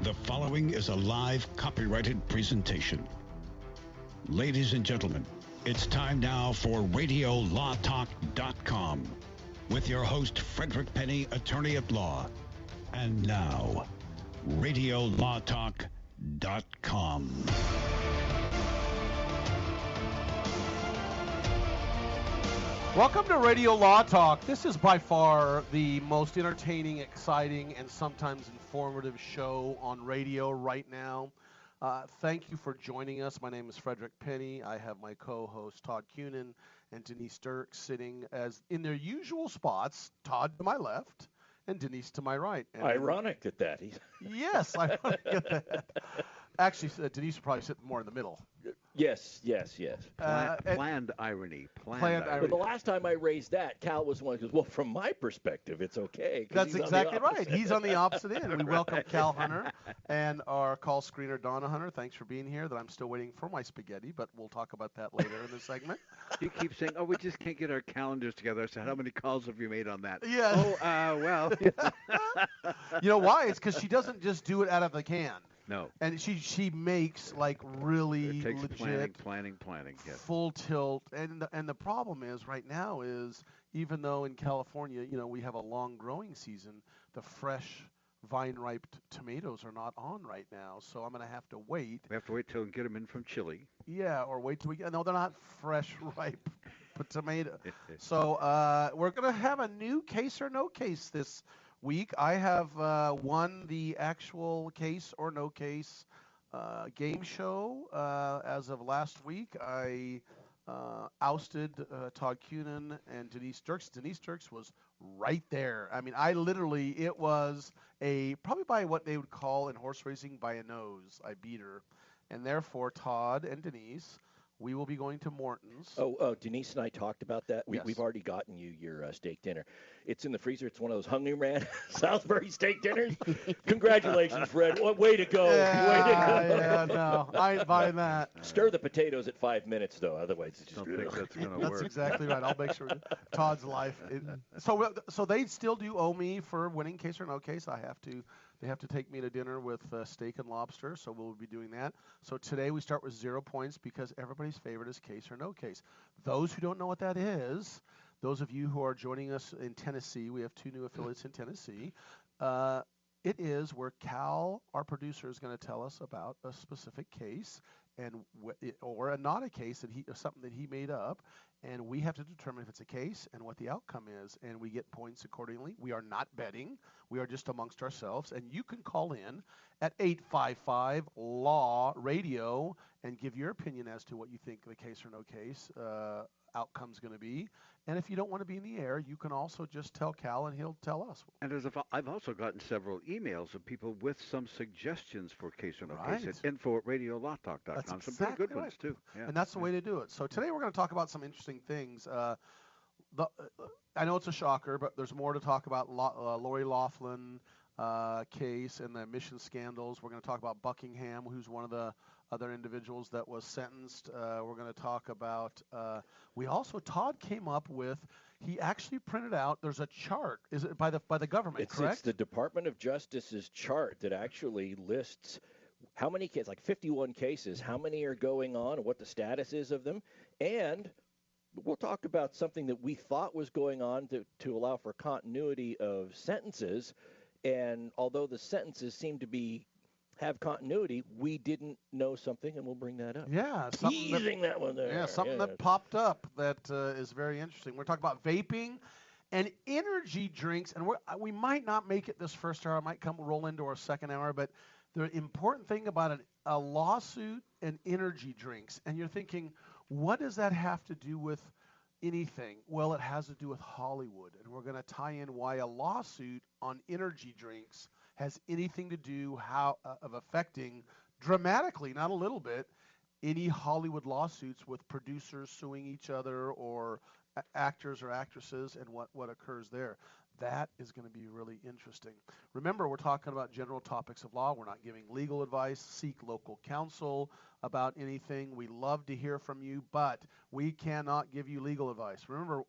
The following is a live copyrighted presentation. Ladies and gentlemen, it's time now for RadioLawTalk.com with your host, Frederick Penney, attorney at law. And now, RadioLawTalk.com. Welcome to Radio Law Talk. This is by far the most entertaining, exciting, and sometimes informative show on radio right now. Thank you for joining us. My name is Frederick Penney. I have my co-host Todd Cunin and Denise Dirk sitting as in their usual spots, Todd to my left and Denise to my right. And ironic at that. Yes, ironic at that. Actually, Denise would probably sit more in the middle. Yes. Planned irony. Planned irony. But the last time I raised that, Cal was the one who goes, well, from my perspective, it's okay. That's exactly right. He's on the opposite end. We welcome Cal Hunter and our call screener, Donna Hunter. Thanks for being here. That I'm still waiting for my spaghetti, but we'll talk about that later in the segment. You keep saying, we just can't get our calendars together. So how many calls have you made on that? Yeah. Well. You know why? It's because she doesn't just do it out of the can. No. And she makes like really it takes legit planning. Yes. Full tilt. And the problem is right now is even though in California, we have a long growing season, the fresh vine-ripe tomatoes are not on right now. So I'm going to have to wait. We have to wait till we get them in from Chile. Yeah, or wait till we get. No, they're not fresh, ripe tomato. So we're going to have a new case or no case this week. I have won the actual case or no case game show as of last week. I ousted Todd Cunin and Denise Dirks. Denise Dirks was right there. I mean, it was probably by what they would call in horse racing by a nose. I beat her. And therefore, Todd and Denise, we will be going to Morton's. Oh, Denise and I talked about that. Yes. We've already gotten you your steak dinner. It's in the freezer. It's one of those Hungry Man Salisbury steak dinners. Congratulations, Fred. Way to go. Yeah, no, I ain't buying that. Stir the potatoes at 5 minutes, though. Otherwise, it's just don't think that's going to work. That's exactly right. I'll make sure Todd's life. So they still do owe me for winning case or no case. They have to take me to dinner with steak and lobster, so we'll be doing that. So today we start with 0 points because everybody's favorite is case or no case. Those who don't know what that is, those of you who are joining us in Tennessee, we have 2 new affiliates in Tennessee. It is where Cal, our producer, is going to tell us about a specific case or not a case something that he made up, and we have to determine if it's a case and what the outcome is, and we get points accordingly. We are not betting. We are just amongst ourselves, and you can call in at 855-LAW-RADIO and give your opinion as to what you think the case or no case outcome's going to be. And if you don't want to be in the air, you can also just tell Cal and he'll tell us. And I've also gotten several emails of people with some suggestions for case or no case at info@radiolawtalk.com. That's some exactly pretty good right. ones too. Yeah. And that's the way to do it. So today we're going to talk about some interesting things. I know it's a shocker, but there's more to talk about. Lori Loughlin case and the emission scandals. We're going to talk about Buckingham, who's one of the other individuals that was sentenced. We're going to talk about, Todd came up with, he actually printed out, there's a chart, is it by the government, correct? It's the Department of Justice's chart that actually lists how many cases, like 51 cases, how many are going on, and what the status is of them, and we'll talk about something that we thought was going on to allow for continuity of sentences, and although the sentences seem to have continuity, we didn't know something, and we'll bring that up. Yeah, teasing that one there. Yeah, something that popped up that is very interesting. We're talking about vaping and energy drinks, and we might not make it this first hour. I might roll into our second hour, but the important thing about a lawsuit and energy drinks, and you're thinking, what does that have to do with anything? Well, it has to do with Hollywood, and we're going to tie in why a lawsuit on energy drinks has anything to do of affecting dramatically, not a little bit, any Hollywood lawsuits with producers suing each other or actors or actresses and what occurs there. That is going to be really interesting. Remember, we're talking about general topics of law. We're not giving legal advice. Seek local counsel about anything. We love to hear from you, but we cannot give you legal advice. Remember,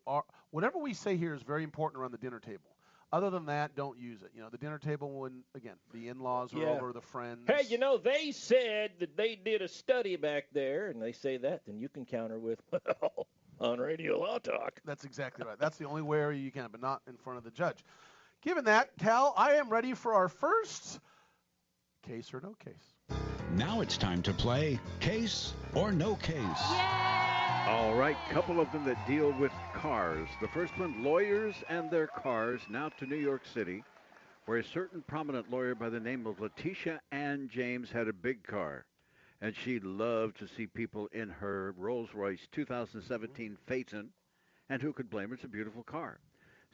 whatever we say here is very important around the dinner table. Other than that, don't use it. The dinner table when, again, the in-laws are over, the friends. Hey, they said that they did a study back there, and they say that, then you can counter with, well, on Radio Law Talk. That's exactly right. That's the only way you can, but not in front of the judge. Given that, Cal, I am ready for our first case or no case. Now it's time to play Case or No Case. Yay! All right, couple of them that deal with cars. The first one, lawyers and their cars. Now to New York City, where a certain prominent lawyer by the name of Letitia Ann James had a big car. And she loved to see people in her Rolls-Royce 2017 Phaeton. And who could blame her? It's a beautiful car.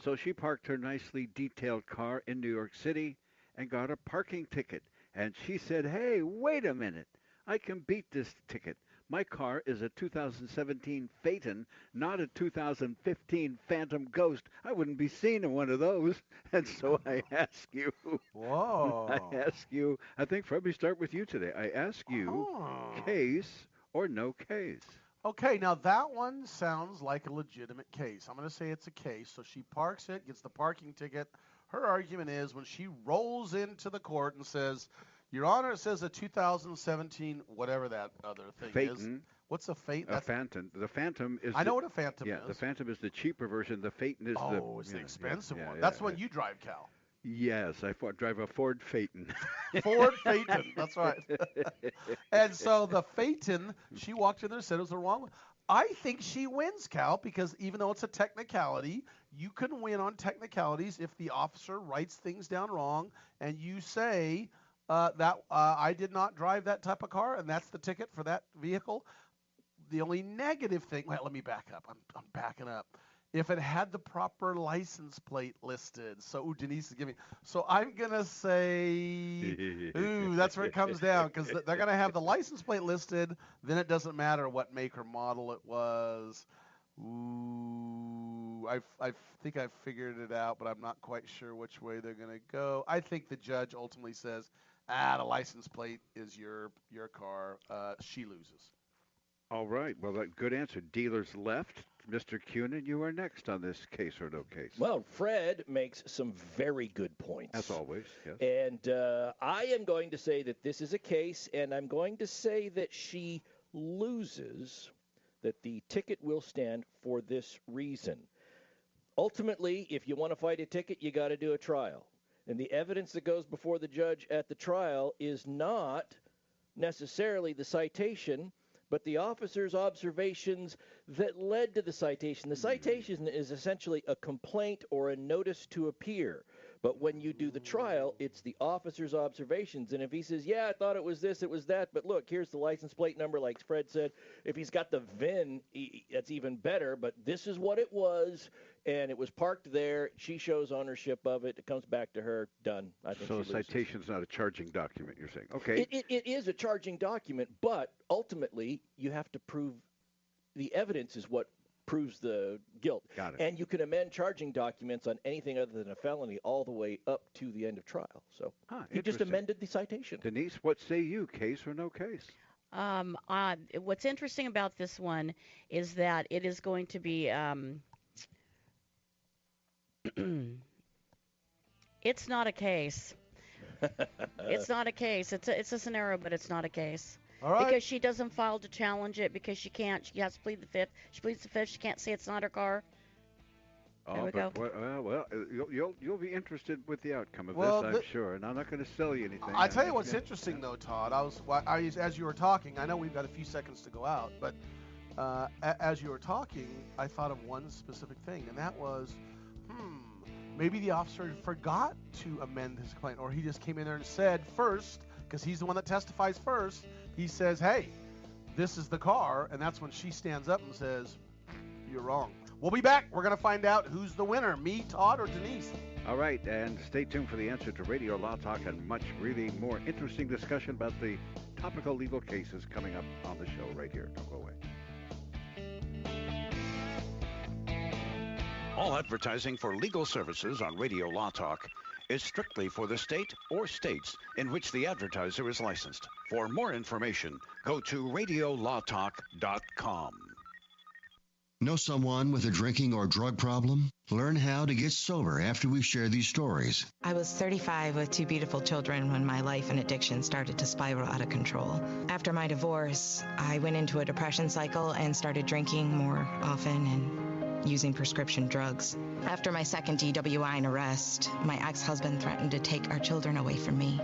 So she parked her nicely detailed car in New York City and got a parking ticket. And she said, hey, wait a minute. I can beat this ticket. My car is a 2017 Phaeton, not a 2015 Phantom Ghost. I wouldn't be seen in one of those. And so I ask you. Whoa. I think Fred, we start with you today. I ask you, case or no case? Okay, now that one sounds like a legitimate case. I'm going to say it's a case. So she parks it, gets the parking ticket. Her argument is when she rolls into the court and says, Your Honor, it says a 2017, whatever that other thing Phaeton. is. What's a Phaeton? A Phantom. The Phantom is. I know what a Phantom is. Yeah, the Phantom is the cheaper version. The Phaeton is the expensive one. That's one you drive, Cal. Yes, I drive a Ford Phaeton. Ford Phaeton, that's right. And so the Phaeton, she walked in there and said it was the wrong one. I think she wins, Cal, because even though it's a technicality, you can win on technicalities if the officer writes things down wrong and you say that I did not drive that type of car and that's the ticket for that vehicle. The only negative thing, well, let me back up. I'm backing up. If it had the proper license plate listed. So, Denise is giving. So I'm going to say, that's where it comes down because they're going to have the license plate listed. Then it doesn't matter what make or model it was. I think I've figured it out, but I'm not quite sure which way they're going to go. I think the judge ultimately says, the license plate is your car. She loses. All right. Well, good answer. Dealers left. Mr. Cunin, you are next on this case or no case. Well, Fred makes some very good points. As always, yes. And I am going to say that this is a case, and I'm going to say that she loses, that the ticket will stand for this reason. Ultimately, if you want to fight a ticket, you got to do a trial. And the evidence that goes before the judge at the trial is not necessarily the citation, but the officer's observations that led to the citation. The citation is essentially a complaint or a notice to appear. But when you do the trial, it's the officer's observations. And if he says, I thought it was this, it was that, but look, here's the license plate number, like Fred said. If he's got the VIN, that's even better. But this is what it was, and it was parked there. She shows ownership of it. It comes back to her. Done. I think so. A citation's not a charging document, you're saying? Okay. It is a charging document, but ultimately you have to prove the evidence is what proves the guilt. Got it. And you can amend charging documents on anything other than a felony all the way up to the end of trial. So he just amended the citation. Denise, what say you, case or no case? What's interesting about this one is that it is going to be it's not a case. It's not a case. It's a scenario, but it's not a case. All right. Because she doesn't file to challenge it because she can't. She has to plead the fifth. She pleads the fifth. She can't say it's not her car. There we go. Well, you'll be interested with the outcome of this, I'm sure. And I'm not going to sell you anything. I tell you what's interesting, though, Todd. As you were talking, I know we've got a few seconds to go out, but as you were talking, I thought of one specific thing, and that was, maybe the officer forgot to amend his complaint, or he just came in there and said first, because he's the one that testifies first, he says, hey, this is the car, and that's when she stands up and says, you're wrong. We'll be back. We're going to find out who's the winner, me, Todd, or Denise. All right, and stay tuned for the answer to Radio Law Talk and much really more interesting discussion about the topical legal cases coming up on the show right here. Don't go away. All advertising for legal services on Radio Law Talk is strictly for the state or states in which the advertiser is licensed. For more information, go to radiolawtalk.com. Know someone with a drinking or drug problem? Learn how to get sober after we share these stories. I was 35 with 2 beautiful children when my life and addiction started to spiral out of control. After my divorce, I went into a depression cycle and started drinking more often and using prescription drugs. After my second DWI and arrest, my ex-husband threatened to take our children away from me.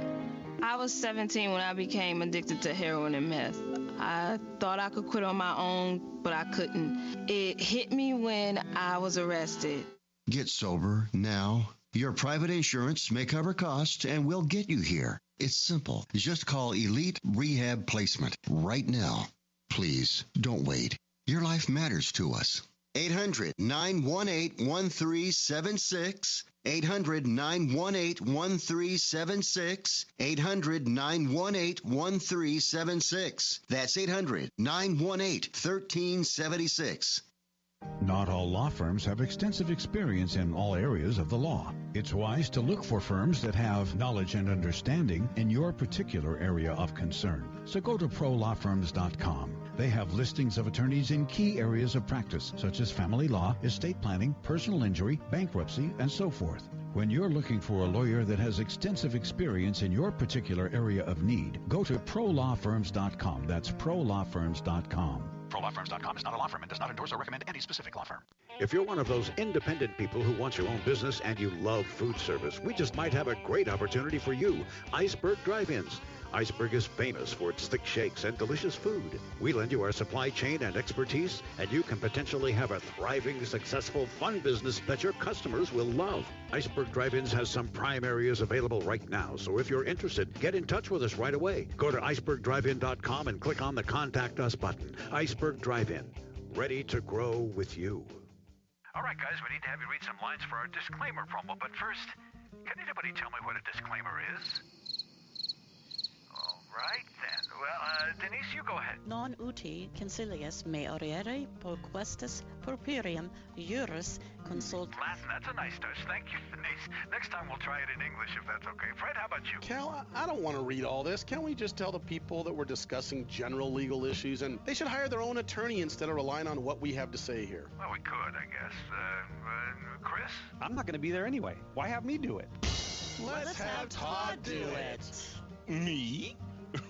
I was 17 when I became addicted to heroin and meth. I thought I could quit on my own, but I couldn't. It hit me when I was arrested. Get sober now. Your private insurance may cover costs and we'll get you here. It's simple. Just call Elite Rehab Placement right now. Please, don't wait. Your life matters to us. 800-918-1376. 800-918-1376. 800-918-1376. That's 800-918-1376. Not all law firms have extensive experience in all areas of the law. It's wise to look for firms that have knowledge and understanding in your particular area of concern. So go to prolawfirms.com. They have listings of attorneys in key areas of practice, such as family law, estate planning, personal injury, bankruptcy, and so forth. When you're looking for a lawyer that has extensive experience in your particular area of need, go to prolawfirms.com. That's prolawfirms.com. ProLawFirms.com is not a law firm and does not endorse or recommend any specific law firm. If you're one of those independent people who wants your own business and you love food service, we just might have a great opportunity for you. Iceberg Drive-Ins. Iceberg is famous for its thick shakes and delicious food. We lend you our supply chain and expertise, and you can potentially have a thriving, successful, fun business that your customers will love. Iceberg Drive-Ins has some prime areas available right now, so if you're interested, get in touch with us right away. Go to icebergdrivein.com and click on the Contact Us button. Iceberg Drive-In, ready to grow with you. All right, guys, we need to have you read some lines for our disclaimer promo, but first, can anybody tell me what a disclaimer is? Right then. Well, Denise, you go ahead. Non uti concilius me oriere proquestis purpurium juris consult. Latin, that's a nice touch. Thank you, Denise. Next time we'll try it in English if that's okay. Fred, how about you? Cal, I don't want to read all this. Can't we just tell the people that we're discussing general legal issues and they should hire their own attorney instead of relying on what we have to say here? Well, we could, I guess. Chris? I'm not going to be there anyway. Why have me do it? Let's have Todd do it. Me?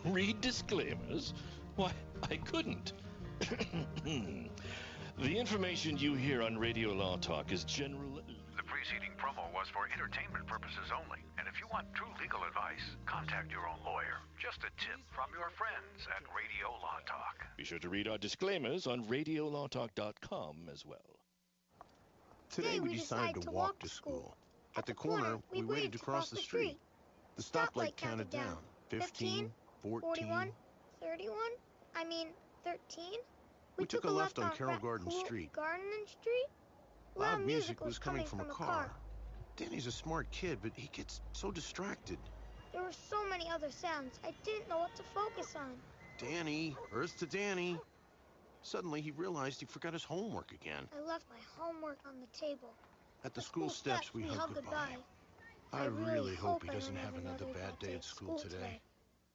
Read disclaimers? Why, I couldn't. The information you hear on Radio Law Talk is general. The preceding promo was for entertainment purposes only. And if you want true legal advice, contact your own lawyer. Just a tip from your friends at Radio Law Talk. Be sure to read our disclaimers on radiolawtalk.com as well. Today we decided to walk to school. At the corner, we waited to cross the street. The stoplight counted down. 15, 14, 31? 13? We took a left on Carroll Garden Street. Garden Street? Loud music was coming from a car. Danny's a smart kid, but he gets so distracted. There were so many other sounds, I didn't know what to focus on. Danny, earth to Danny. Suddenly he realized he forgot his homework again. I left my homework on the table. At the school steps, we hugged goodbye. I really hope he doesn't have another bad day at school today.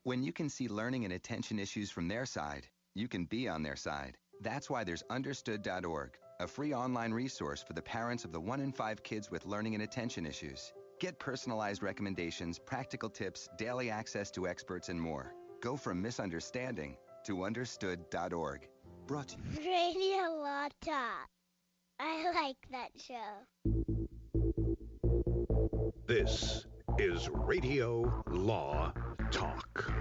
When you can see learning and attention issues from their side, you can be on their side. That's why there's Understood.org, a free online resource for the parents of the 1 in 5 kids with learning and attention issues. Get personalized recommendations, practical tips, daily access to experts, and more. Go from misunderstanding to Understood.org. Brought to you. Radio Law Talk. I like that show. This is Radio Law Talk.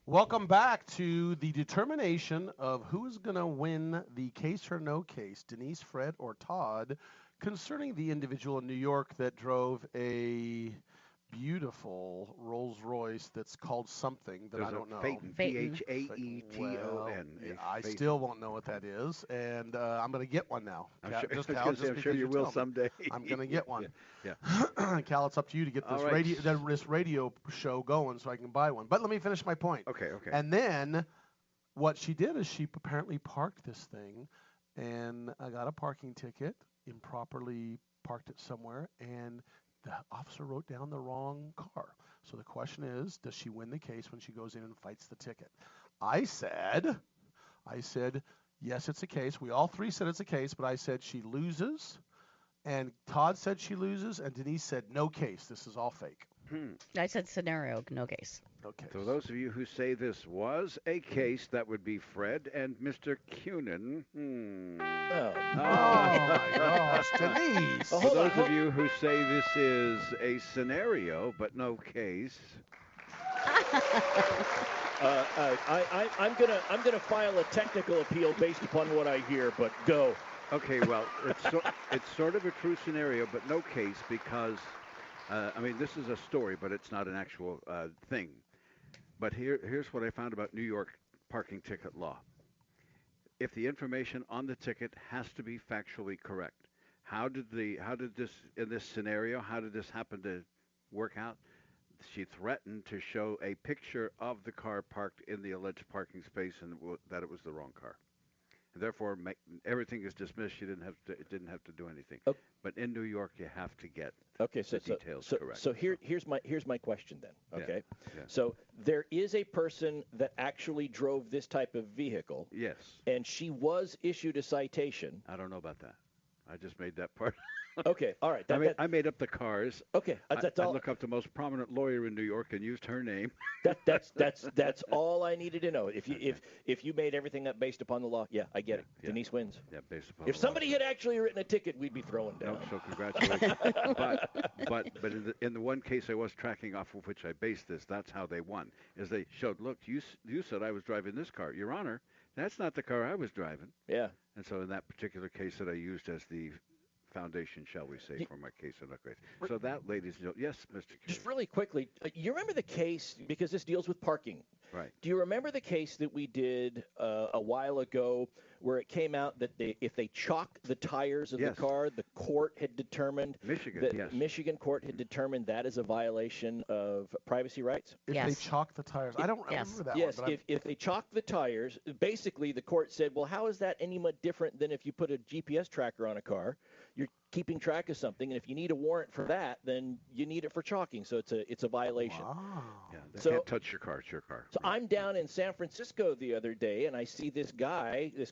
Welcome back to the determination of who's going to win the case or no case, Denise, Fred, or Todd, concerning the individual in New York that drove a beautiful Rolls Royce that's called something that I don't know. Phaeton, Phaeton. Well, I still won't know what that is, and I'm going to get one now. I'm sure you will someday. I'm going to get one. Yeah. Cal, it's up to you to get this radio show going so I can buy one. But let me finish my point. Okay. And then what she did is she apparently parked this thing, and I got a parking ticket, improperly parked it somewhere, and the officer wrote down the wrong car. So the question is, does she win the case when she goes in and fights the ticket? I said, Yes, it's a case. We all three said it's a case, but I said she loses, and Todd said she loses, and Denise said no case. This is all fake. I said scenario, no case. Okay. So those of you who say this was a case, that would be Fred and Mr. Cunin. Oh my gosh, Denise. For those of you who say this is a scenario but no case. I'm gonna file a technical appeal based upon what I hear, but go. Okay, well, it's sort of a true scenario, but no case because, I mean, this is a story, but it's not an actual thing. But here's what I found about New York parking ticket law. If the information on the ticket has to be factually correct, how did this in this scenario? How did this happen to work out? She threatened to show a picture of the car parked in the alleged parking space and that it was the wrong car. And therefore, everything is dismissed. She didn't have to do anything. Okay. But in New York, you have to get the details correct. So here's my question then. Okay. Yeah. So there is a person that actually drove this type of vehicle. Yes. And she was issued a citation. I don't know about that. I just made that part. Okay, all right. I made up the cars. Okay, that's all. I looked up the most prominent lawyer in New York and used her name. That's all I needed to know. If you made everything up based upon the law, yeah, I get it. Yeah. Denise wins. Yeah, based upon. If somebody had actually written a ticket, we'd be throwing down. No, so congratulations. but in the one case I was tracking off of which I based this, that's how they won. Is they showed, look, you said I was driving this car, Your Honor. That's not the car I was driving. Yeah. And so in that particular case that I used as the foundation, shall we say, for my case of not great. So that, ladies and gentlemen, yes, Mr. King. Just really quickly, you remember the case, because this deals with parking. Right. Do you remember the case that we did a while ago where it came out that if they chalked the tires of Yes. the car, the court had determined Michigan court had determined that is a violation of privacy rights? If they chalk the tires. I don't remember that yes, one. if they chalk the tires, basically the court said, well, how is that any much different than if you put a GPS tracker on a car? You're keeping track of something, and if you need a warrant for that, then you need it for chalking. So it's a violation. Wow. Yeah, they can't touch your car. It's your car. So I'm down in San Francisco the other day, and I see this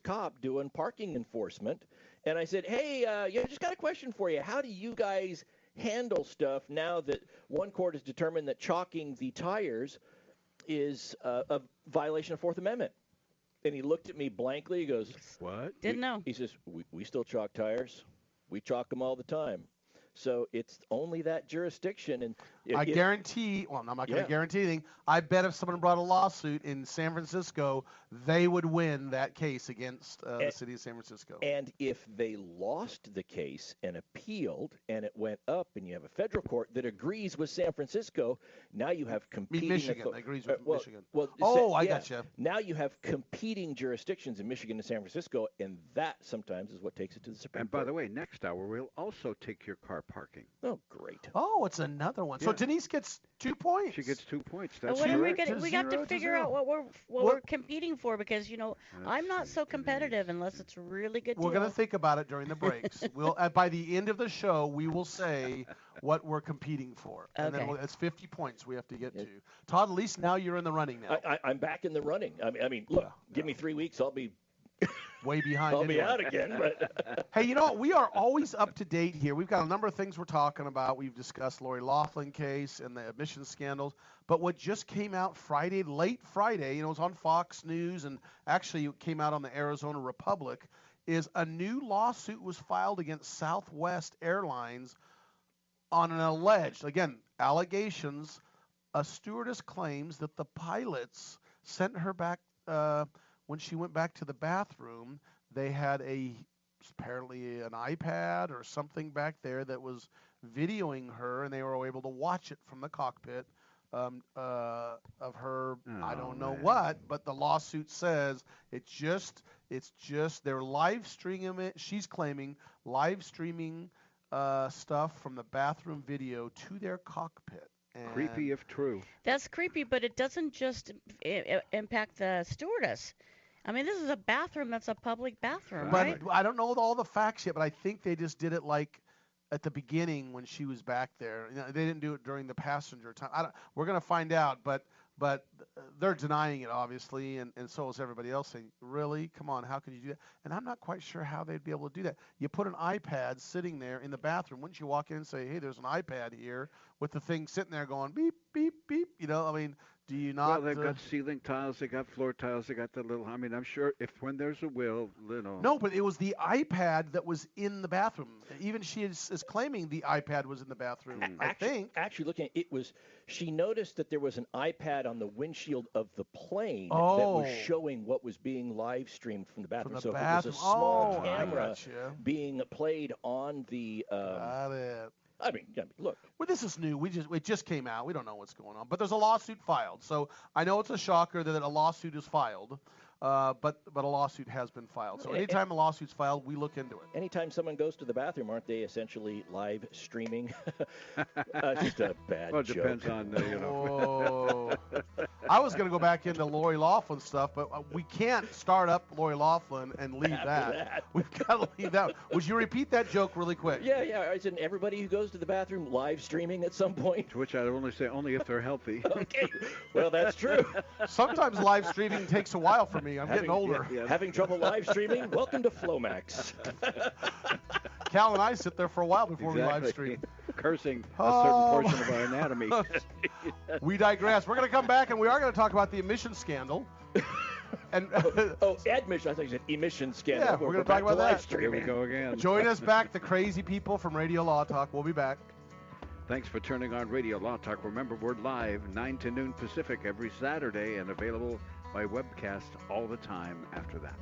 cop doing parking enforcement, and I said, hey, just got a question for you. How do you guys handle stuff now that one court has determined that chalking the tires is a violation of Fourth Amendment? And he looked at me blankly. He goes, what? Didn't know. He says, we still chalk tires. We chalk them all the time. So it's only that jurisdiction. And I guarantee, well, I'm not going to guarantee anything. I bet if someone brought a lawsuit in San Francisco, they would win that case against the city of San Francisco. And if they lost the case and appealed and it went up and you have a federal court that agrees with San Francisco, now you have competing. Michigan agrees with Michigan. Well, I gotcha. Now you have competing jurisdictions in Michigan and San Francisco, and that sometimes is what takes it to the Supreme Court. And by the way, next hour we'll also take your car parking. Oh, great. Oh, it's another one. So Denise gets 2 points. She gets 2 points. That's what are we correct. gonna? We got to figure out what we're competing for, because I'm not so competitive unless it's really good. We're going to think about it during the breaks. We'll by the end of the show we will say what we're competing for, and then it's 50 points we have to get to. Todd, at least now you're in the running now. I'm back in the running. I mean, look, give me 3 weeks, I'll be way behind. I'll be out again. But hey, you know what? We are always up to date here. We've got a number of things we're talking about. We've discussed Lori Loughlin case and the admissions scandals. But what just came out Friday, late Friday, it was on Fox News, and actually it came out on the Arizona Republic, is a new lawsuit was filed against Southwest Airlines on an alleged, again, allegations. A stewardess claims that the pilots sent her back when she went back to the bathroom. They had apparently an iPad or something back there that was videoing her, and they were able to watch it from the cockpit of her. I don't know what, but the lawsuit says it's just they're live streaming it. She's claiming live streaming stuff from the bathroom video to their cockpit. And creepy if true. That's creepy, but it doesn't just impact the stewardess. I mean, this is a bathroom that's a public bathroom, right? I don't know all the facts yet, but I think they just did it like at the beginning when she was back there. They didn't do it during the passenger time. We're going to find out, but But they're denying it, obviously, and so is everybody else saying, really? Come on, how can you do that? And I'm not quite sure how they'd be able to do that. You put an iPad sitting there in the bathroom. Wouldn't you walk in and say, hey, there's an iPad here with the thing sitting there going beep, beep, beep? You know, I mean, do you not? Well, they've got ceiling tiles, they got floor tiles, they got the little, I mean, I'm sure when there's a will, you know. No, but it was the iPad that was in the bathroom. Even she is claiming the iPad was in the bathroom, I think. Actually, looking at it was, she noticed that there was an iPad on the windshield of the plane that was showing what was being live streamed from the bathroom. So it was a small camera being played on the. Got it. I mean, look. Well, this is new. It just came out. We don't know what's going on. But there's a lawsuit filed. So I know it's a shocker that a lawsuit is filed. But a lawsuit has been filed. So anytime a lawsuit's filed, we look into it. Anytime someone goes to the bathroom, aren't they essentially live streaming? Just a bad well, it joke. Depends on, you know. I was going to go back into Lori Loughlin stuff, but we can't start up Lori Loughlin and leave that. We've got to leave that. Would you repeat that joke really quick? Yeah. Isn't everybody who goes to the bathroom live streaming at some point? To which I only say only if they're healthy. Okay. Well, that's true. Sometimes live streaming takes a while for me. I'm getting older. Yeah. Having trouble live streaming? Welcome to Flomax. Cal and I sit there for a while before we live stream. Cursing a certain portion of our anatomy. We digress. We're going to come back, and we are going to talk about the emissions scandal. And admission. I thought you said emission scandal. Yeah, we're going to talk about that. Here we go again. Join us back, the crazy people from Radio Law Talk. We'll be back. Thanks for turning on Radio Law Talk. Remember, we're live 9 to noon Pacific every Saturday and available by webcast all the time after that.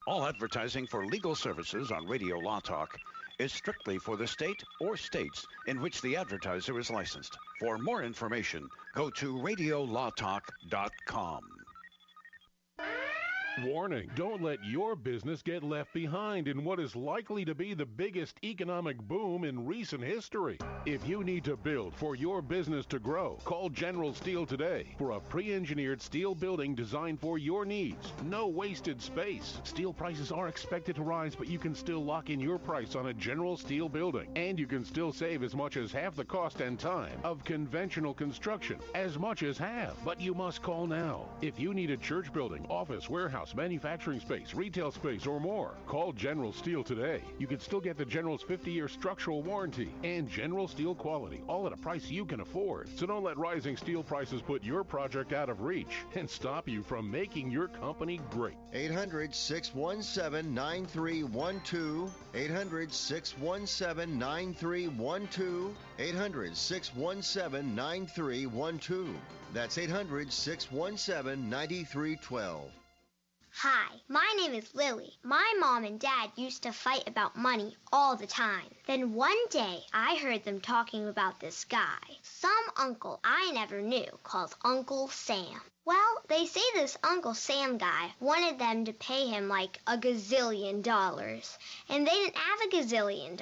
All advertising for legal services on Radio Law Talk is strictly for the state or states in which the advertiser is licensed. For more information, go to radiolawtalk.com. Warning, don't let your business get left behind in what is likely to be the biggest economic boom in recent history. If you need to build for your business to grow, call General Steel today for a pre-engineered steel building designed for your needs. No wasted space. Steel prices are expected to rise, but you can still lock in your price on a General Steel building. And you can still save as much as half the cost and time of conventional construction. As much as half. But you must call now. If you need a church building, office, warehouse, manufacturing space, retail space, or more, call General Steel today. You can still get the General's 50-year structural warranty and General Steel quality, all at a price you can afford. So don't let rising steel prices put your project out of reach and stop you from making your company great. 800-617-9312. 800-617-9312. 800-617-9312. That's 800-617-9312. Hi, my name is Lily. My mom and dad used to fight about money all the time. Then one day, I heard them talking about this guy, some uncle I never knew, called Uncle Sam. Well, they say this Uncle Sam guy wanted them to pay him like $1 gazillion, and they didn't have $1 gazillion.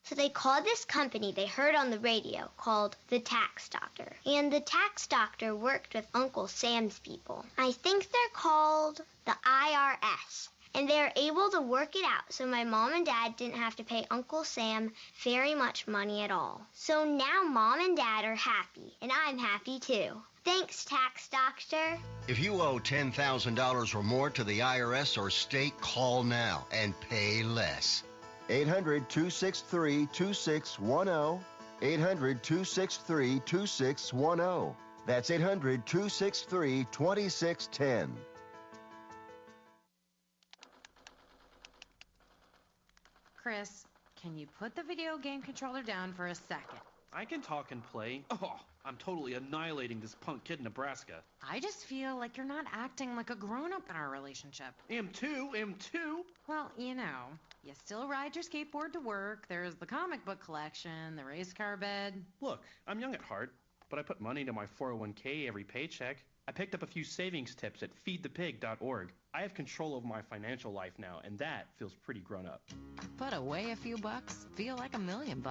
So they called this company they heard on the radio called the Tax Doctor. And the Tax Doctor worked with Uncle Sam's people. I think they're called the IRS. And they were able to work it out so my mom and dad didn't have to pay Uncle Sam very much money at all. So now mom and dad are happy, and I'm happy too. Thanks, Tax Doctor. If you owe $10,000 or more to the IRS or state, call now and pay less. 800-263-2610. 800-263-2610. That's 800-263-2610. Chris, can you put the video game controller down for a second? I can talk and play. Oh, I'm totally annihilating this punk kid in Nebraska. I just feel like you're not acting like a grown-up in our relationship. Am too. Well, you still ride your skateboard to work, there's the comic book collection, the race car bed. Look, I'm young at heart, but I put money into my 401k every paycheck. I picked up a few savings tips at feedthepig.org. I have control over my financial life now, and that feels pretty grown up. Put away a few bucks, feel like $1 million.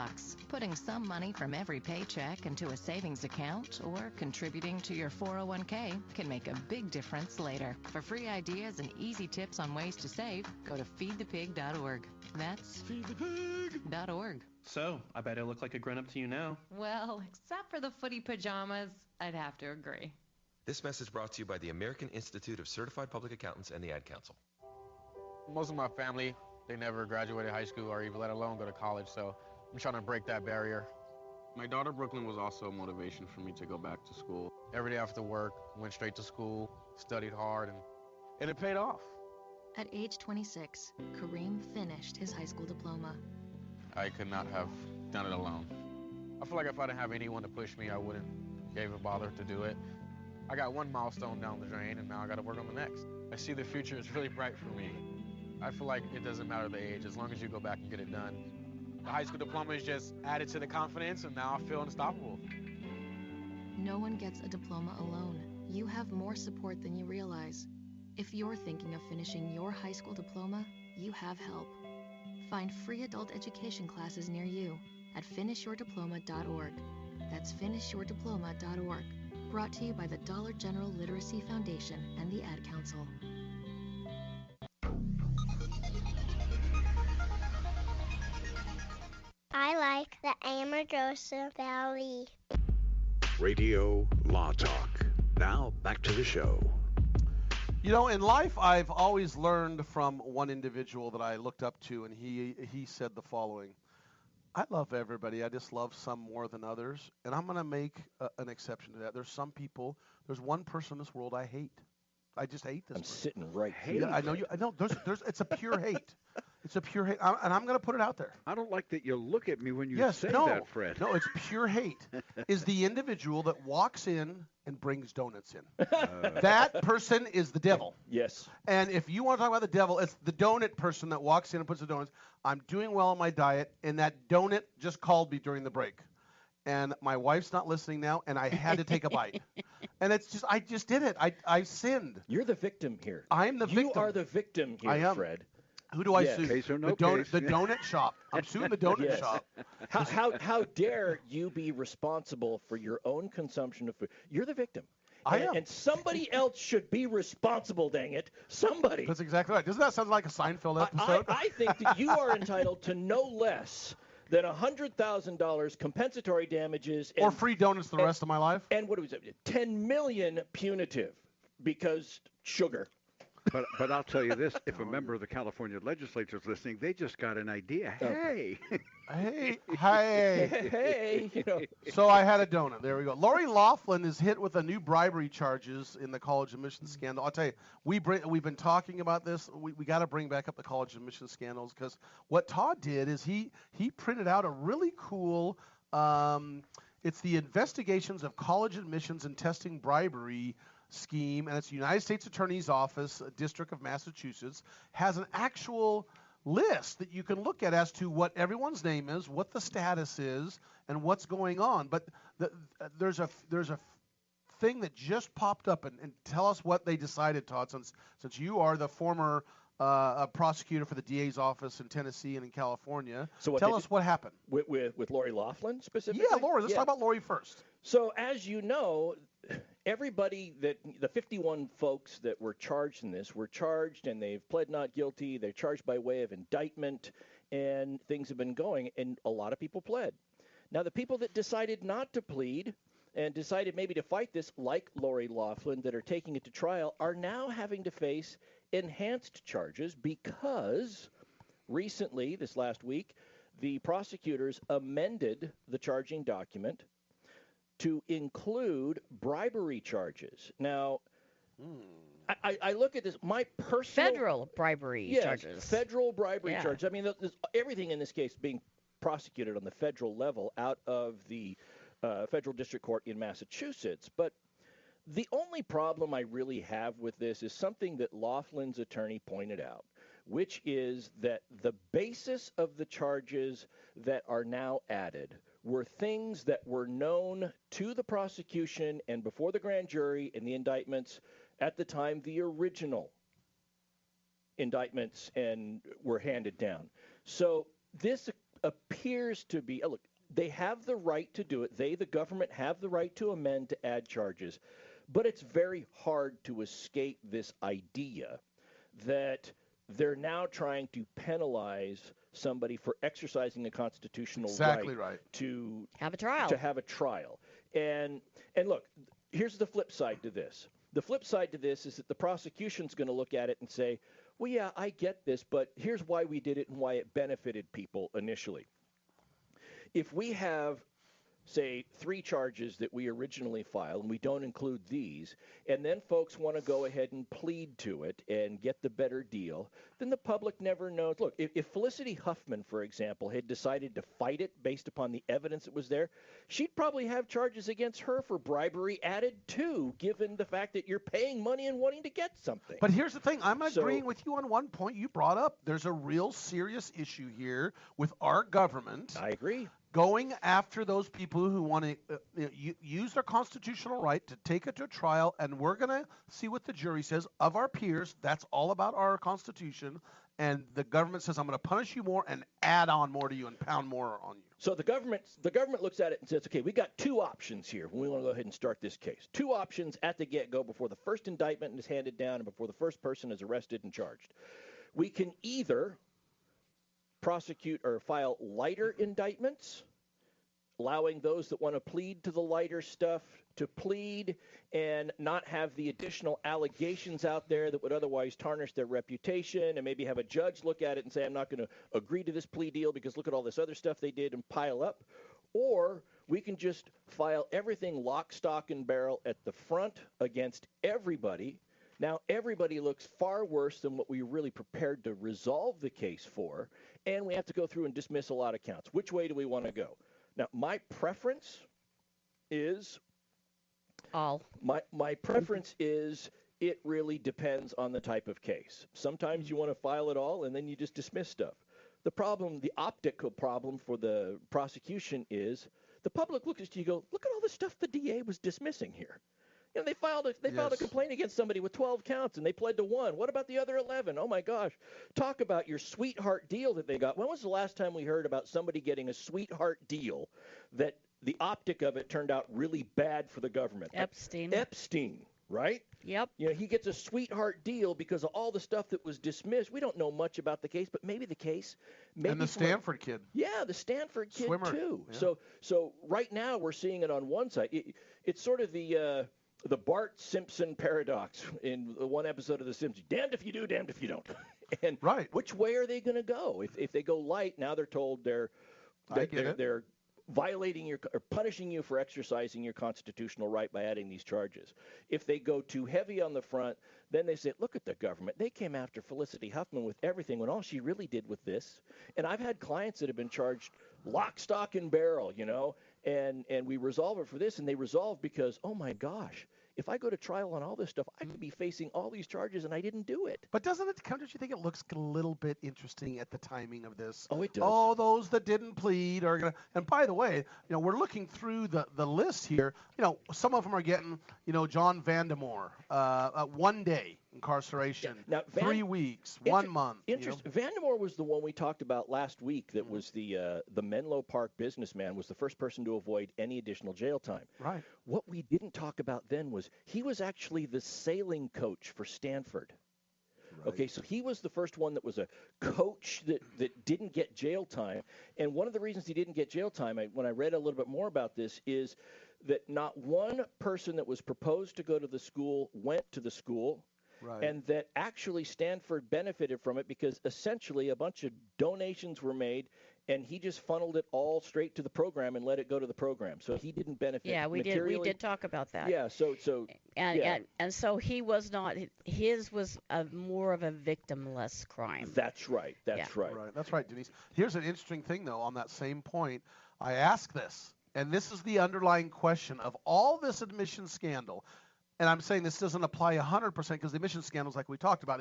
Putting some money from every paycheck into a savings account or contributing to your 401k can make a big difference later. For free ideas and easy tips on ways to save, go to feedthepig.org. That's feedthepig.org. So, I bet I look like a grown-up to you now. Well, except for the footy pajamas, I'd have to agree. This message brought to you by the American Institute of Certified Public Accountants and the Ad Council. Most of my family, they never graduated high school or even let alone go to college, so I'm trying to break that barrier. My daughter Brooklyn was also a motivation for me to go back to school. Every day after work, went straight to school, studied hard, and it paid off. At age 26, Kareem finished his high school diploma. I could not have done it alone. I feel like if I didn't have anyone to push me, I wouldn't even bother to do it. I got one milestone down the drain, and now I got to work on the next. I see the future is really bright for me. I feel like it doesn't matter the age, as long as you go back and get it done. The high school diploma is just added to the confidence, and now I feel unstoppable. No one gets a diploma alone. You have more support than you realize. If you're thinking of finishing your high school diploma, you have help. Find free adult education classes near you at finishyourdiploma.org. That's finishyourdiploma.org. Brought to you by the Dollar General Literacy Foundation and the Ad Council. I like the Amargosa Valley. Radio Law Talk. Now back to the show. In life, I've always learned from one individual that I looked up to, and he said the following: I love everybody. I just love some more than others, and I'm going to make an exception to that. There's one person in this world I hate. I just hate this. I'm person. sitting right here. Yeah, I know you. I know. It's a pure hate. It's a pure hate, and I'm going to put it out there. I don't like that you look at me when you say no, that, Fred. No, it's pure hate. Is the individual that walks in and brings donuts in. That person is the devil. Yes. And if you want to talk about the devil, it's the donut person that walks in and puts the donuts. I'm doing well on my diet, and that donut just called me during the break. And my wife's not listening now, and I had to take a bite. And I just did it. I sinned. You're the victim here. I'm the victim. You are the victim here, I am. Fred. Who do I Yes. sue? Case or no the case. donut shop. I'm suing the donut Yes. shop. How dare you be responsible for your own consumption of food? You're the victim. I am. And somebody else should be responsible, dang it. Somebody. That's exactly right. Doesn't that sound like a Seinfeld episode? I think that you are entitled to no less than $100,000 compensatory damages. Or free donuts the rest of my life. And what was it? 10 million punitive because sugar. But I'll tell you this, if a member of the California legislature is listening, they just got an idea. Hey. Hey. So I had a donut. There we go. Lori Loughlin is hit with a new bribery charges in the college admissions scandal. I'll tell you, we've been talking about this. We got to bring back up the college admissions scandals, because what Todd did is he printed out a really cool, it's the Investigations of College Admissions and Testing Bribery scheme, and it's the United States Attorney's Office, District of Massachusetts, has an actual list that you can look at as to what everyone's name is, what the status is, and what's going on. But there's a thing that just popped up, and tell us what they decided, Todd, since you are the former prosecutor for the DA's office in Tennessee and in California. So tell us what happened. With Lori Loughlin specifically? Yeah, Lori. Let's talk about Lori first. So as you know, everybody the 51 folks that were charged in this were charged, and they've pled not guilty. They're charged by way of indictment, and things have been going, and a lot of people pled. Now, the people that decided not to plead and decided maybe to fight this, like Lori Loughlin, that are taking it to trial, are now having to face enhanced charges because recently, this last week, the prosecutors amended the charging document to include bribery charges. Now, I look at this, my personal... Federal bribery charges. Federal bribery charges. I mean, everything in this case being prosecuted on the federal level out of the federal district court in Massachusetts. But the only problem I really have with this is something that Loughlin's attorney pointed out, which is that the basis of the charges that are now added were things that were known to the prosecution and before the grand jury and the indictments at the time the original indictments and were handed down. So this appears to be, look, they have the right to do it. They, the government, have the right to amend to add charges. But it's very hard to escape this idea that they're now trying to penalize somebody for exercising a constitutional right to have a trial. And look, here's the flip side to this. The flip side to this is that the prosecution's going to look at it and say, well, yeah, I get this, but here's why we did it and why it benefited people initially. If we have, say, 3 charges that we originally filed, and we don't include these, and then folks want to go ahead and plead to it and get the better deal, then the public never knows. Look, if Felicity Huffman, for example, had decided to fight it based upon the evidence that was there, she'd probably have charges against her for bribery added too, given the fact that you're paying money and wanting to get something. But here's the thing. I'm agreeing with you on one point you brought up. There's a real serious issue here with our government. I agree. Going after those people who want to use their constitutional right to take it to trial, and we're going to see what the jury says of our peers. That's all about our Constitution. And the government says, I'm going to punish you more and add on more to you and pound more on you. So the government looks at it and says, okay, we got 2 options here when we want to go ahead and start this case. 2 options at the get-go before the first indictment is handed down and before the first person is arrested and charged. We can either prosecute or file lighter indictments, allowing those that want to plead to the lighter stuff to plead and not have the additional allegations out there that would otherwise tarnish their reputation, and maybe have a judge look at it and say, I'm not going to agree to this plea deal because look at all this other stuff they did and pile up. Or we can just file everything lock, stock, and barrel at the front against everybody. Now, everybody looks far worse than what we were really prepared to resolve the case for, and we have to go through and dismiss a lot of counts. Which way do we want to go? Now, my preference is my preference is it really depends on the type of case. Sometimes you want to file it all, and then you just dismiss stuff. The problem, the optical problem for the prosecution is the public looks at you and go, look at all the stuff the DA was dismissing here. You know, they filed a complaint against somebody with 12 counts, and they pled to 1. What about the other 11? Oh, my gosh. Talk about your sweetheart deal that they got. When was the last time we heard about somebody getting a sweetheart deal that the optic of it turned out really bad for the government? Epstein, right? Yep. You know, he gets a sweetheart deal because of all the stuff that was dismissed. We don't know much about the case, but maybe the case. Maybe and the Stanford kid. Yeah, the Stanford kid, Swimmer. too. Yeah. So right now we're seeing it on one side. It's sort of the Bart Simpson paradox in one episode of The Simpsons. Damned if you do, damned if you don't. And which way are they going to go? If they go light, now they're told they're violating or punishing you for exercising your constitutional right by adding these charges. If they go too heavy on the front, then they say, look at the government. They came after Felicity Huffman with everything when all she really did with this. And I've had clients that have been charged lock, stock, and barrel, you know, and we resolve it for this, and they resolve because, oh, my gosh, if I go to trial on all this stuff, I could be facing all these charges, and I didn't do it. But don't you think it looks a little bit interesting at the timing of this? Oh, it does. Oh, those that didn't plead are going to – and by the way, you know, we're looking through the list here. You know, some of them are getting, you know, John Vandemore, 1 day incarceration, now, 3 weeks, 1 month. Interesting. You know? Vandemore was the one we talked about last week that was the Menlo Park businessman, was the first person to avoid any additional jail time. Right. What we didn't talk about then was he was actually the sailing coach for Stanford. Right. Okay, so he was the first one that was a coach that didn't get jail time. And one of the reasons he didn't get jail time, when I read a little bit more about this, is that not one person that was proposed to go to the school went to the school. Right. And that actually Stanford benefited from it because essentially a bunch of donations were made and he just funneled it all straight to the program and let it go to the program. So he didn't benefit. Yeah, we did talk about that. Yeah. So and so he was not. His was more of a victimless crime. That's right. That's right. That's right, Denise. Here's an interesting thing, though. On that same point, I ask this, and this is the underlying question of all this admission scandal. And I'm saying this doesn't apply 100% because the admission scandals, like we talked about,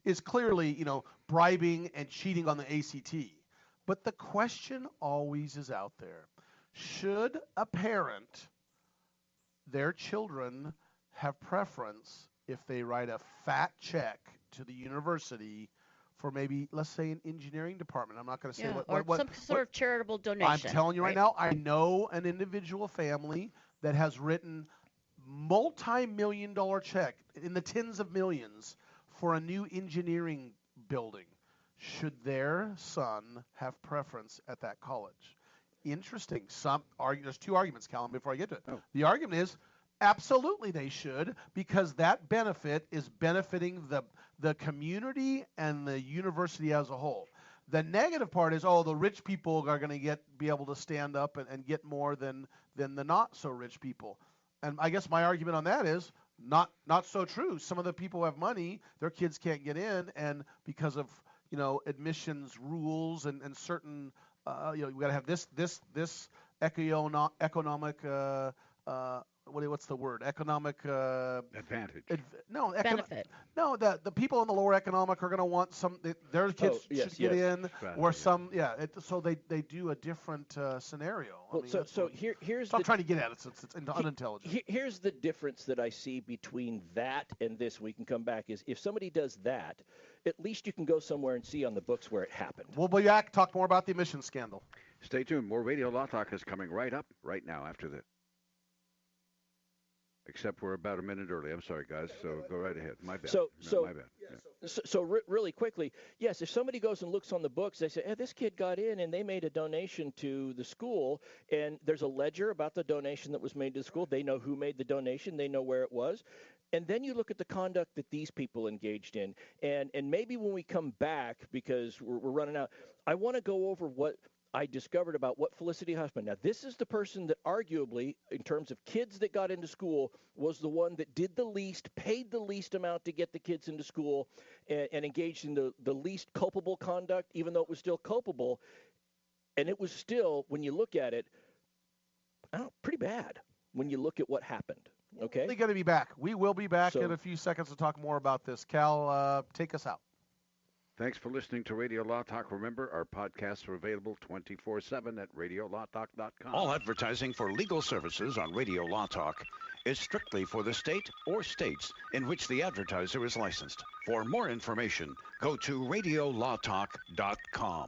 is clearly, bribing and cheating on the ACT. But the question always is out there. Should a parent, their children, have preference if they write a fat check to the university for maybe, let's say, an engineering department? I'm not going to say what some sort of charitable donation. I'm telling you right now, I know an individual family that has written multi-million-dollar check in the tens of millions for a new engineering building. Should their son have preference at that college? Interesting. There's two arguments, Callum, before I get to it. Oh. The argument is absolutely they should, because that benefit is benefiting the community and the university as a whole. The negative part is, the rich people are going to be able to stand up and get more than the not so rich people. And I guess my argument on that is not so true. Some of the people who have money, their kids can't get in, and because of admissions rules and certain we got to have this economic what's the word? Economic advantage. Benefit. No, the people in the lower economic are going to want their kids should get in, or some. Yeah, so they do a different scenario. Well, here's I'm trying to get at it since it's unintelligent. Here's the difference that I see between that and this. We can come back is if somebody does that, at least you can go somewhere and see on the books where it happened. We'll be back. Talk more about the admissions scandal. Stay tuned. More Radio Law Talk is coming right up right now after this. Except we're about a minute early. I'm sorry, guys. So go right ahead. My bad. My bad. So really quickly, yes, if somebody goes and looks on the books, they say, this kid got in and they made a donation to the school, and there's a ledger about the donation that was made to the school. They know who made the donation. They know where it was. And then you look at the conduct that these people engaged in. And maybe when we come back, because we're running out, I want to go over what I discovered about what Felicity Huffman. Now, this is the person that arguably, in terms of kids that got into school, was the one that did the least, paid the least amount to get the kids into school, and engaged in the least culpable conduct, even though it was still culpable. And it was still, when you look at it, pretty bad when you look at what happened. Okay? We're going to be back. We will be back in a few seconds to talk more about this. Cal, take us out. Thanks for listening to Radio Law Talk. Remember, our podcasts are available 24/7 at radiolawtalk.com. All advertising for legal services on Radio Law Talk is strictly for the state or states in which the advertiser is licensed. For more information, go to radiolawtalk.com.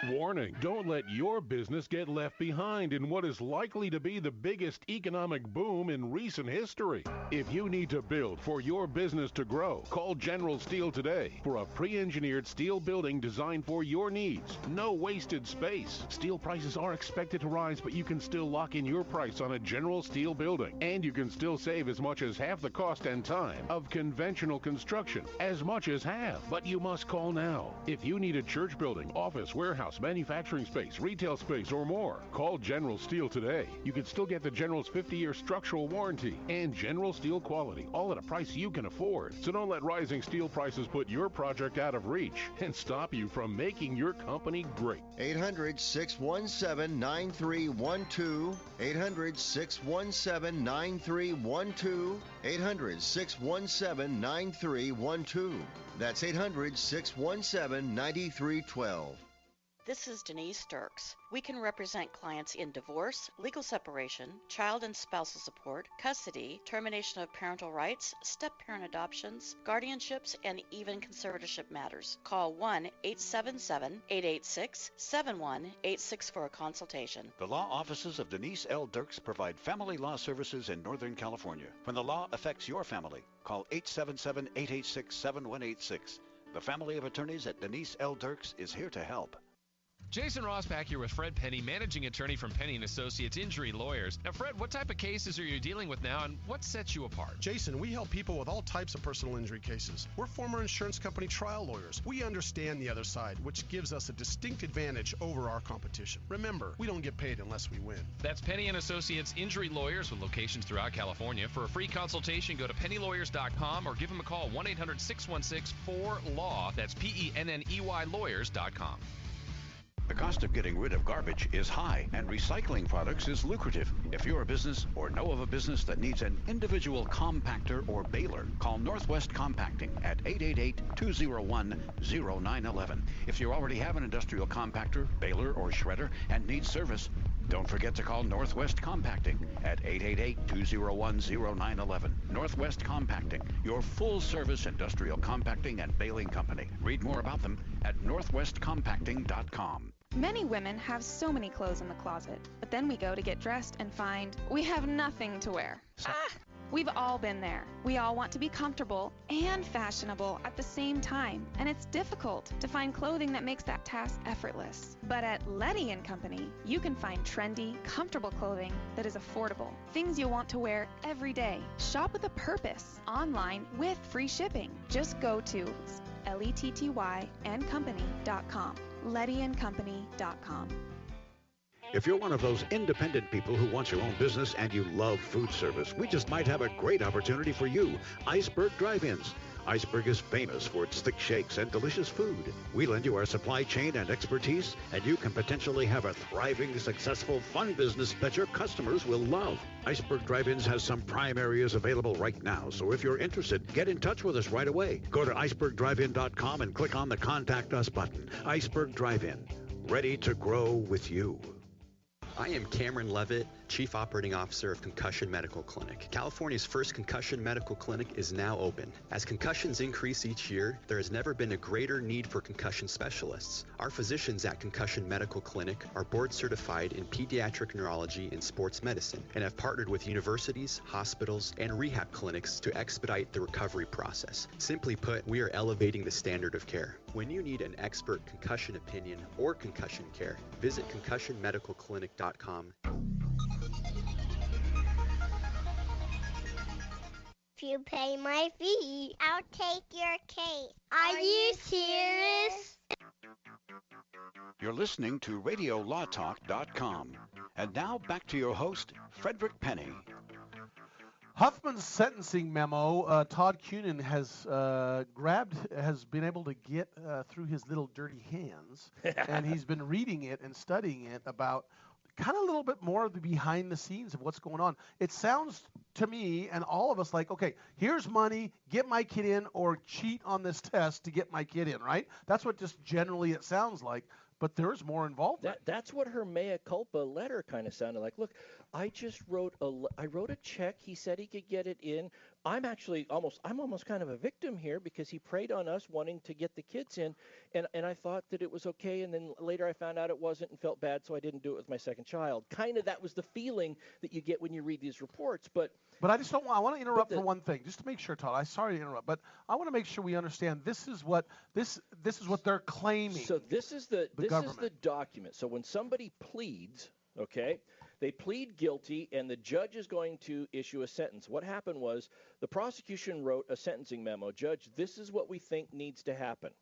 Warning, don't let your business get left behind in what is likely to be the biggest economic boom in recent history. If you need to build for your business to grow, call General Steel today for a pre-engineered steel building designed for your needs. No wasted space. Steel prices are expected to rise, but you can still lock in your price on a General Steel building. And you can still save as much as half the cost and time of conventional construction. As much as half. But you must call now. If you need a church building, office, warehouse, manufacturing space, retail space, or more, call General Steel today. You can still get the General's 50-year structural warranty and General Steel quality, all at a price you can afford. So don't let rising steel prices put your project out of reach and stop you from making your company great. 800-617-9312. 800-617-9312. 800-617-9312. That's 800-617-9312. This is Denise Dirks. We can represent clients in divorce, legal separation, child and spousal support, custody, termination of parental rights, step-parent adoptions, guardianships, and even conservatorship matters. Call 1-877-886-7186 for a consultation. The law offices of Denise L. Dirks provide family law services in Northern California. When the law affects your family, call 877-886-7186. The family of attorneys at Denise L. Dirks is here to help. Jason Rosbach here with Fred Penney, managing attorney from Penney & Associates Injury Lawyers. Now, Fred, what type of cases are you dealing with now, and what sets you apart? Jason, we help people with all types of personal injury cases. We're former insurance company trial lawyers. We understand the other side, which gives us a distinct advantage over our competition. Remember, we don't get paid unless we win. That's Penney & Associates Injury Lawyers with locations throughout California. For a free consultation, go to pennylawyers.com or give them a call, 1-800-616-4LAW. That's PENNEY lawyers.com. The cost of getting rid of garbage is high, and recycling products is lucrative. If you're a business or know of a business that needs an individual compactor or baler, call Northwest Compacting at 888-201-0911. If you already have an industrial compactor, baler, or shredder and need service, don't forget to call Northwest Compacting at 888-201-0911. Northwest Compacting, your full-service industrial compacting and baling company. Read more about them at northwestcompacting.com. Many women have so many clothes in the closet, but then we go to get dressed and find we have nothing to wear. We've all been there. We all want to be comfortable and fashionable at the same time, and it's difficult to find clothing that makes that task effortless. But at Letty & Company, you can find trendy, comfortable clothing that is affordable. Things you'll want to wear every day. Shop with a purpose, online with free shipping. Just go to LETTYandcompany.com. LettyandCompany.com. If you're one of those independent people who wants your own business and you love food service, we just might have a great opportunity for you. Iceberg Drive-Ins. Iceberg is famous for its thick shakes and delicious food. We lend you our supply chain and expertise, and you can potentially have a thriving, successful, fun business that your customers will love. Iceberg Drive-Ins has some prime areas available right now, so if you're interested, get in touch with us right away. Go to icebergdrivein.com and click on the Contact Us button. Iceberg Drive-In, ready to grow with you. I am Cameron Levitt, Chief Operating Officer of Concussion Medical Clinic. California's first concussion medical clinic is now open. As concussions increase each year, there has never been a greater need for concussion specialists. Our physicians at Concussion Medical Clinic are board certified in pediatric neurology and sports medicine and have partnered with universities, hospitals, and rehab clinics to expedite the recovery process. Simply put, we are elevating the standard of care. When you need an expert concussion opinion or concussion care, visit concussionmedicalclinic.com. If you pay my fee, I'll take your case. Are you serious? You're listening to RadioLawTalk.com. And now back to your host, Frederick Penney. Huffman's sentencing memo, Todd Cunin has been able to get through his little dirty hands, and he's been reading it and studying it about kind of a little bit more of the behind the scenes of what's going on. It sounds to me and all of us like, okay, here's money, get my kid in, or cheat on this test to get my kid in, right? That's what just generally it sounds like. But there's more involved. That's what her mea culpa letter kind of sounded like. Look, I wrote a check. He said he could get it in. I'm almost kind of a victim here because he preyed on us wanting to get the kids in, and I thought that it was okay, and then later I found out it wasn't and felt bad, so I didn't do it with my second child. Kind of that was the feeling that you get when you read these reports, but I just don't want. I want to interrupt for one thing, just to make sure, Todd. I'm sorry to interrupt, but I want to make sure we understand this is what they're claiming. So this is the document. So when somebody pleads, okay, they plead guilty, and the judge is going to issue a sentence. What happened was the prosecution wrote a sentencing memo. Judge, this is what we think needs to happen.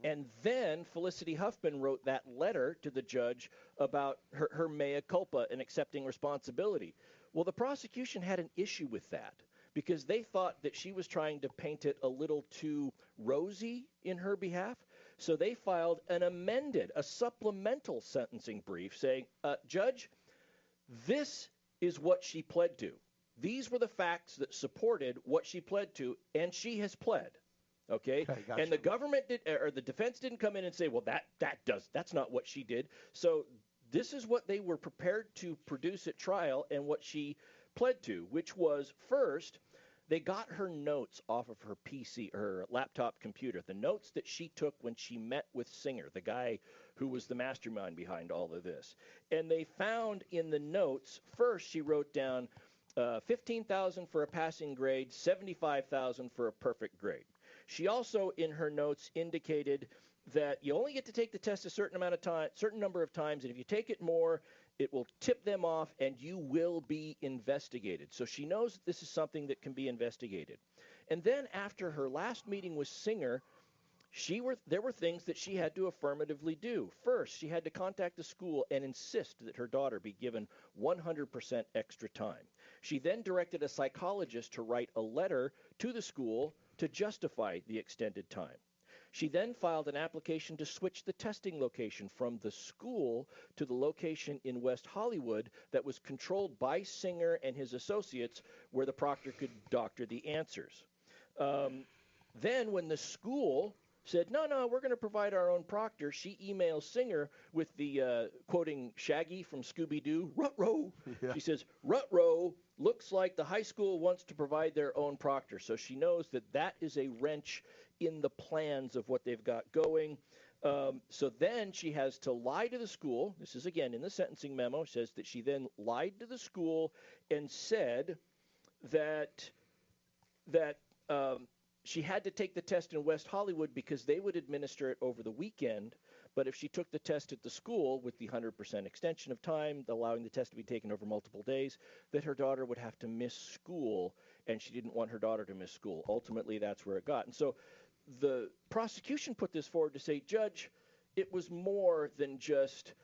And then Felicity Huffman wrote that letter to the judge about her mea culpa and accepting responsibility. Well, the prosecution had an issue with that because they thought that she was trying to paint it a little too rosy in her behalf. So they filed a supplemental sentencing brief saying, Judge, this is what she pled to. These were the facts that supported what she pled to, and she has pled. Okay, gotcha. And the government the defense didn't come in and say, well, that's not what she did. So this is what they were prepared to produce at trial and what she pled to, which was first, they got her notes off of her PC, her laptop computer, the notes that she took when she met with Singer, the guy who was the mastermind behind all of this. And they found in the notes, first she wrote down $15,000 for a passing grade, $75,000 for a perfect grade. She also, in her notes, indicated that you only get to take the test a certain number of times, and if you take it more, it will tip them off, and you will be investigated. So she knows that this is something that can be investigated. And then after her last meeting with Singer, there were things that she had to affirmatively do. First, she had to contact the school and insist that her daughter be given 100% extra time. She then directed a psychologist to write a letter to the school to justify the extended time. She then filed an application to switch the testing location from the school to the location in West Hollywood that was controlled by Singer and his associates, where the proctor could doctor the answers. Then when the school said, no, we're going to provide our own proctor, she emails Singer with the, quoting Shaggy from Scooby-Doo, "Ruh-roh." Yeah. She says, "Ruh-roh, looks like the high school wants to provide their own proctor." So she knows that that is a wrench in the plans of what they've got going. So then she has to lie to the school. This is, again, in the sentencing memo. It says that she then lied to the school and said that she had to take the test in West Hollywood because they would administer it over the weekend. But if she took the test at the school with the 100% extension of time, allowing the test to be taken over multiple days, that her daughter would have to miss school, and she didn't want her daughter to miss school. Ultimately, that's where it got. And so the prosecution put this forward to say, Judge, it was more than just,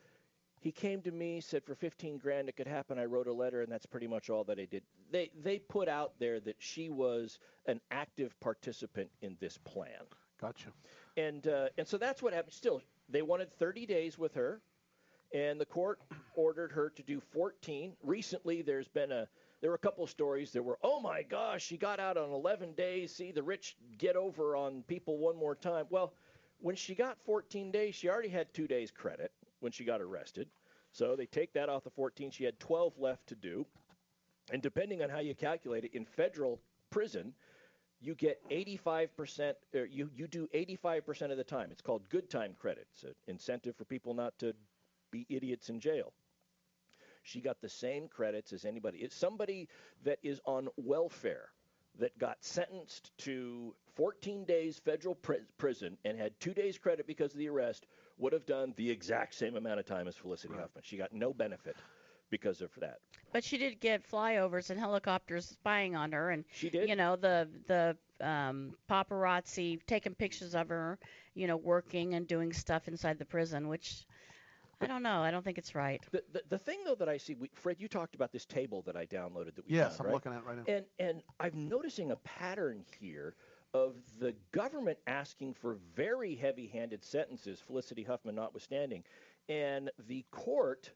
he came to me, said for $15,000 it could happen. I wrote a letter, and that's pretty much all that I did. They put out there that she was an active participant in this plan. Gotcha. And so that's what happened. Still, they wanted 30 days with her, and the court ordered her to do 14. Recently, there were a couple of stories that were, oh my gosh, she got out on 11 days. See, the rich get over on people one more time. Well, when she got 14 days, she already had 2 days credit when she got arrested. So they take that off the 14. She had 12 left to do. And depending on how you calculate it, in federal prison, you get 85%, or you do 85% of the time. It's called good time credit. It's an incentive for people not to be idiots in jail. She got the same credits as anybody. It's somebody that is on welfare that got sentenced to 14 days federal prison and had 2 days credit because of the arrest would have done the exact same amount of time as Felicity Huffman. She got no benefit because of that. But she did get flyovers and helicopters spying on her, and she did. You know, the paparazzi taking pictures of her, you know, working and doing stuff inside the prison, which I don't know. I don't think it's right. The thing, though, that I see, Fred, you talked about this table that I downloaded that we Yes, found, I'm right? looking at it right now. And I'm noticing a pattern here of the government asking for very heavy-handed sentences, Felicity Huffman notwithstanding, and the court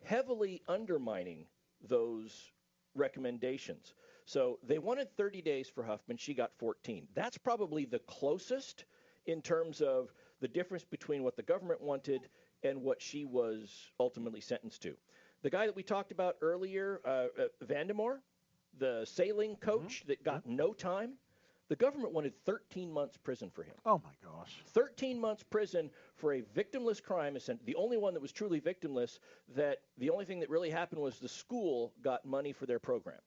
heavily undermining those recommendations. So they wanted 30 days for Huffman. She got 14. That's probably the closest in terms of the difference between what the government wanted and what she was ultimately sentenced to. The guy that we talked about earlier, Vandemore, the sailing coach that got no time, the government wanted 13 months prison for him. Oh, my gosh. 13 months prison for a victimless crime, the only one that was truly victimless, that the only thing that really happened was the school got money for their program.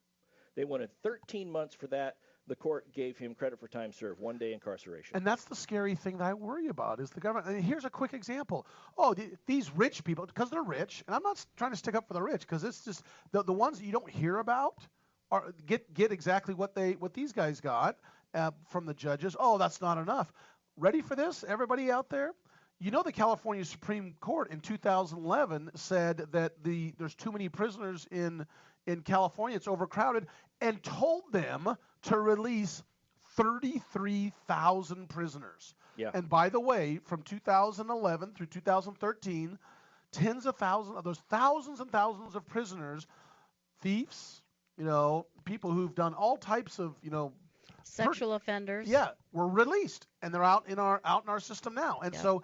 They wanted 13 months for that. The court gave him credit for time served, 1 day incarceration. And that's the scary thing that I worry about is the government. And here's a quick example. Oh, these rich people, because they're rich, and I'm not trying to stick up for the rich, because it's just the ones that you don't hear about get exactly what these guys got from the judges. Oh, that's not enough. Ready for this, everybody out there? You know, the California Supreme Court in 2011 said that there's too many prisoners in California, it's overcrowded, and told them to release 33,000 prisoners. Yeah. And by the way, from 2011 through 2013, tens of thousands of those thousands and thousands of prisoners, thieves, you know, people who've done all types of, you know, sexual offenders. Yeah, were released, and they're out in our system now. And so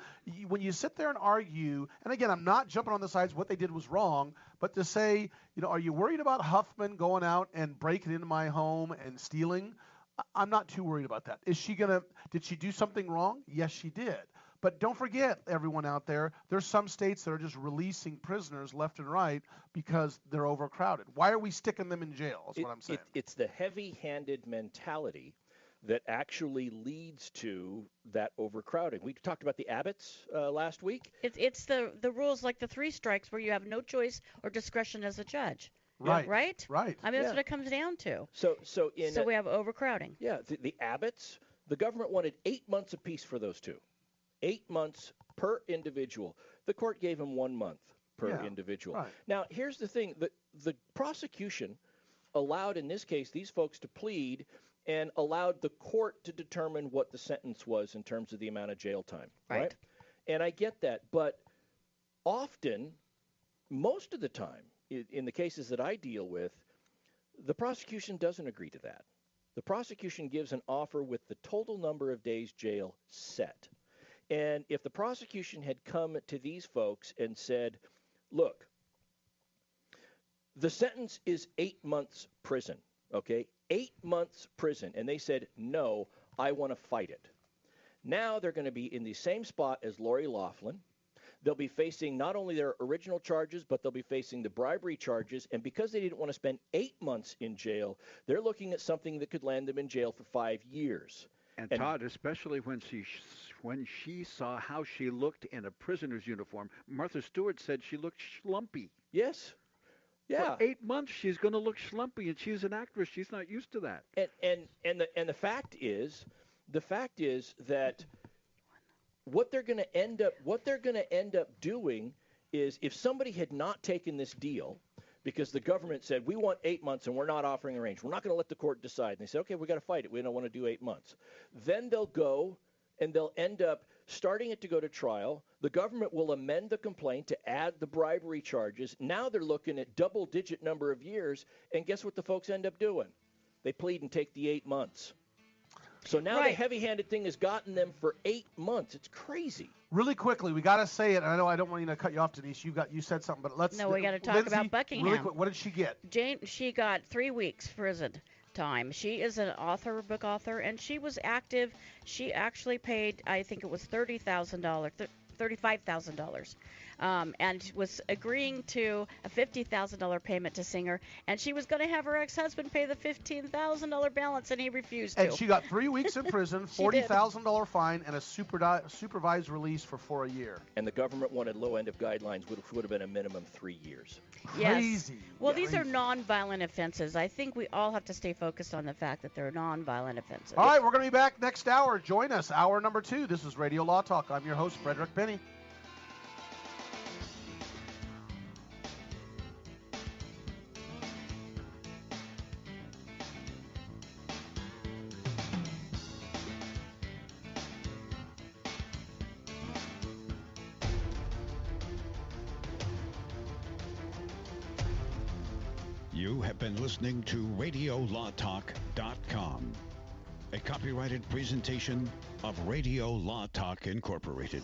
when you sit there and argue, and again, I'm not jumping on the sides what they did was wrong, but to say, you know, are you worried about Huffman going out and breaking into my home and stealing? I'm not too worried about that. Did she do something wrong? Yes, she did. But don't forget, everyone out there, there's some states that are just releasing prisoners left and right because they're overcrowded. Why are we sticking them in jail is what I'm saying. It's the heavy-handed mentality that actually leads to that overcrowding. We talked about the Abbotts last week. It's the rules like the 3 strikes where you have no choice or discretion as a judge. Right. Right? Right. I mean, that's what it comes down to. So we have overcrowding. Yeah, the Abbotts, the government wanted 8 months apiece for those two. 8 months per individual. The court gave them 1 month per individual. Right. Now, here's the thing. The prosecution allowed, in this case, these folks to plead and allowed the court to determine what the sentence was in terms of the amount of jail time. Right? And I get that. But often, most of the time, in the cases that I deal with, the prosecution doesn't agree to that. The prosecution gives an offer with the total number of days jail set. And if the prosecution had come to these folks and said, look, the sentence is 8 months prison, okay? 8 months prison. And they said, no, I want to fight it. Now they're going to be in the same spot as Lori Loughlin. They'll be facing not only their original charges, but they'll be facing the bribery charges. And because they didn't want to spend 8 months in jail, they're looking at something that could land them in jail for 5 years. And Todd, especially when she saw how she looked in a prisoner's uniform, Martha Stewart said she looked schlumpy. Yes. Yeah. For 8 months, she's going to look schlumpy, and she's an actress. She's not used to that. And the fact is that what they're going to end up doing is, if somebody had not taken this deal because the government said, we want 8 months and we're not offering a range, we're not going to let the court decide, and they say, okay, we got to fight it, we don't want to do 8 months, then they'll go and they'll end up starting it to go to trial. The government will amend the complaint to add the bribery charges. Now they're looking at double-digit number of years, and guess what the folks end up doing? They plead and take the 8 months. So now the heavy-handed thing has gotten them for 8 months. It's crazy. Really quickly, we got to say it. And I know I don't want you to cut you off, Denise. You said something, but let's. No, we got to talk Lindsay, about Buckingham. Really quick, what did she get? She got 3 weeks prison time. She is an author, book author, and she was active. She actually paid, I think it was $35,000. And was agreeing to a $50,000 payment to Singer, and she was going to have her ex-husband pay the $15,000 balance, and he refused to. And she got 3 weeks in prison, $40,000 fine, and a supervised release for a year. And the government wanted low end of guidelines, which would have been a minimum 3 years. Yes. Crazy. Well, these are non-violent offenses. I think we all have to stay focused on the fact that they're non-violent offenses. All right, we're going to be back next hour. Join us, hour number 2. This is Radio Law Talk. I'm your host, Frederick Penney. You have been listening to RadioLawTalk.com, a copyrighted presentation of Radio Law Talk Incorporated.